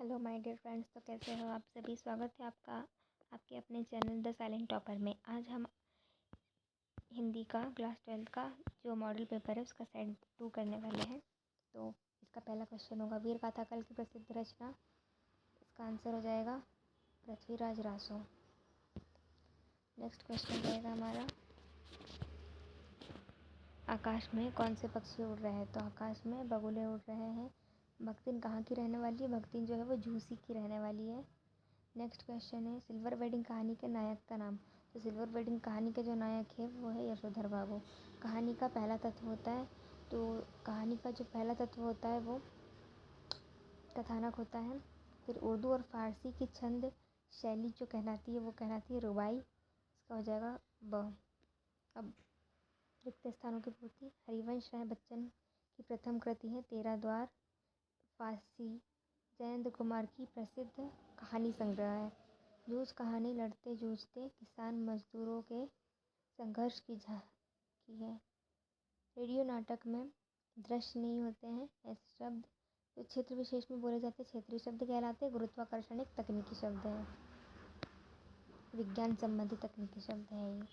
Hello my dear friends. तो कैसे हो आप सभी। स्वागत है आपका आपके अपने चैनल द साइलेंट टॉपर में। आज हम हिंदी का क्लास 12 का जो मॉडल पेपर है उसका सेट 2 करने वाले हैं। तो इसका पहला क्वेश्चन होगा वीर गाथा काल की प्रसिद्ध रचना। इसका आंसर हो जाएगा पृथ्वीराज रासो। नेक्स्ट क्वेश्चन रहेगा हमारा आकाश में कौन से पक्षी उड़ रहे हैं। तो आकाश में बगुले उड़ रहे हैं। भक्तिन कहाँ की रहने वाली है। भक्तिन जो है वो झूसी की रहने वाली है। नेक्स्ट क्वेश्चन है सिल्वर वेडिंग कहानी के नायक का नाम। तो सिल्वर वेडिंग कहानी के जो नायक है वो है यशोधर बाबू। कहानी का पहला तत्व होता है, तो कहानी का जो पहला तत्व होता है वो कथानक होता है। फिर उर्दू और फारसी की छंद शैली जो कहलाती है वो कहलाती है रुबाई। इसका हो जाएगा ब। अब रिक्त स्थानों की पूर्ति। हरिवंश राय बच्चन की प्रथम कृति है 13 द्वार। फारसी जयेंद्र कुमार की प्रसिद्ध कहानी संग्रह है। जूझ कहानी लड़ते जूझते किसान मजदूरों के संघर्ष की झांकी है। रेडियो नाटक में दृश्य नहीं होते हैं ऐसे शब्द जो क्षेत्र विशेष में बोले जाते क्षेत्रीय शब्द कहलाते हैं। गुरुत्वाकर्षण एक तकनीकी शब्द है, विज्ञान संबंधी तकनीकी शब्द है ये।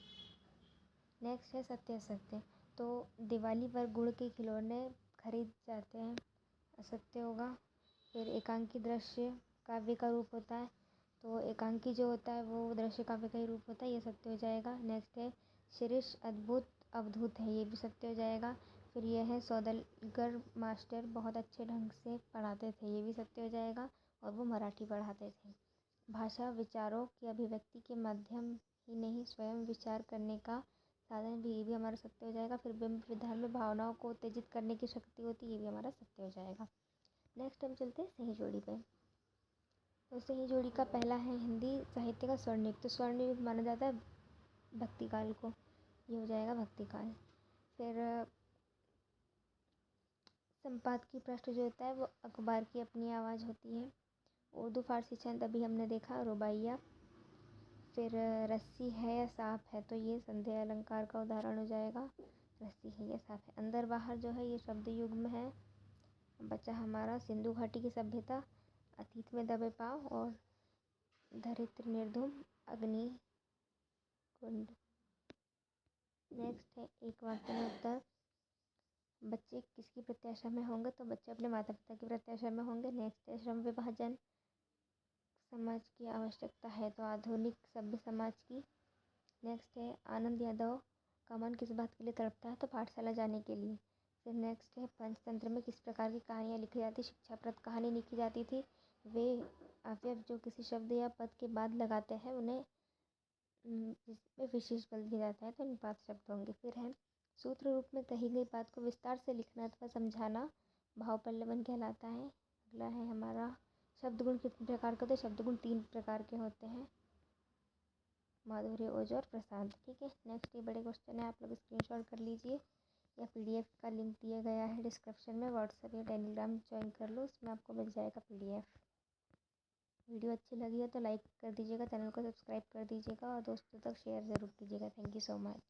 नेक्स्ट है सत्य असत्य। तो दिवाली पर गुड़ के खिलौने खरीद जाते हैं, असत्य होगा। फिर एकांकी दृश्य काव्य का रूप होता है, तो एकांकी जो होता है वो दृश्य काव्य का ही रूप होता है, ये सत्य हो जाएगा। नेक्स्ट है शिरीष अद्भुत अवधूत है, ये भी सत्य हो जाएगा। फिर ये है सौदागर मास्टर बहुत अच्छे ढंग से पढ़ाते थे, ये भी सत्य हो जाएगा और वो मराठी पढ़ाते थे। भाषा विचारों की अभिव्यक्ति के माध्यम ही नहीं स्वयं विचार करने का साधन भी, ये भी हमारा सत्य हो जाएगा। फिर बिंब विधान में भावनाओं को उत्तेजित करने की शक्ति होती है, ये भी हमारा सत्य हो जाएगा। नेक्स्ट हम चलते हैं सही जोड़ी पे। तो सही जोड़ी का पहला है हिंदी साहित्य का स्वर्णयुग। तो स्वर्णयुग माना जाता है भक्तिकाल को, ये हो जाएगा भक्तिकाल। फिर संपादकीय पृष्ठ जो होता है वो अखबार की अपनी आवाज़ होती है। उर्दू फारसी छंद अभी हमने देखा रुबाइया। फिर रस्सी है या सांप है, तो ये संध्या अलंकार का उदाहरण हो जाएगा। रस्सी है या सांप है। अंदर बाहर जो है ये शब्द युग्म है। बचा हमारा सिंधु घाटी की सभ्यता, अतीत में दबे पाँव और धरित्र निर्धूम अग्नि कुंड। नेक्स्ट है एक वाक्य में उत्तर। बच्चे किसकी प्रत्याशा में होंगे, तो बच्चे अपने माता पिता की प्रत्याशा में होंगे। नेक्स्ट है श्रम विभाजन समाज की आवश्यकता है, तो आधुनिक सभ्य समाज की। नेक्स्ट है आनंद यादव का मन किस बात के लिए तड़पता है, तो पाठशाला जाने के लिए। फिर नेक्स्ट है पंचतंत्र में किस प्रकार की कहानियाँ लिखी जाती, शिक्षाप्रद कहानी लिखी जाती थी। वे अवयव जो किसी शब्द या पद के बाद लगाते हैं उन्हें जिसमें विशेष बल दिया जाता है, तो अनुपात शब्द होंगे। फिर है सूत्र रूप में कही गई बात को विस्तार से लिखना अथवा समझाना भाव पल्लवन कहलाता है। अगला है हमारा शब्द गुण कितने प्रकार के होते हैं। शब्द गुण 3 प्रकार के होते हैं, माधुर्य ओज और प्रसाद। ठीक है। नेक्स्ट ये बड़े क्वेश्चन है, आप लोग स्क्रीनशॉट कर लीजिए या पीडीएफ का लिंक दिया गया है डिस्क्रिप्शन में। व्हाट्सएप या टेलीग्राम ज्वाइन कर लो, उसमें आपको मिल जाएगा पीडीएफ। वीडियो अच्छी लगी है तो लाइक कर दीजिएगा, चैनल को सब्सक्राइब कर दीजिएगा और दोस्तों तक शेयर ज़रूर कीजिएगा। Thank you so much.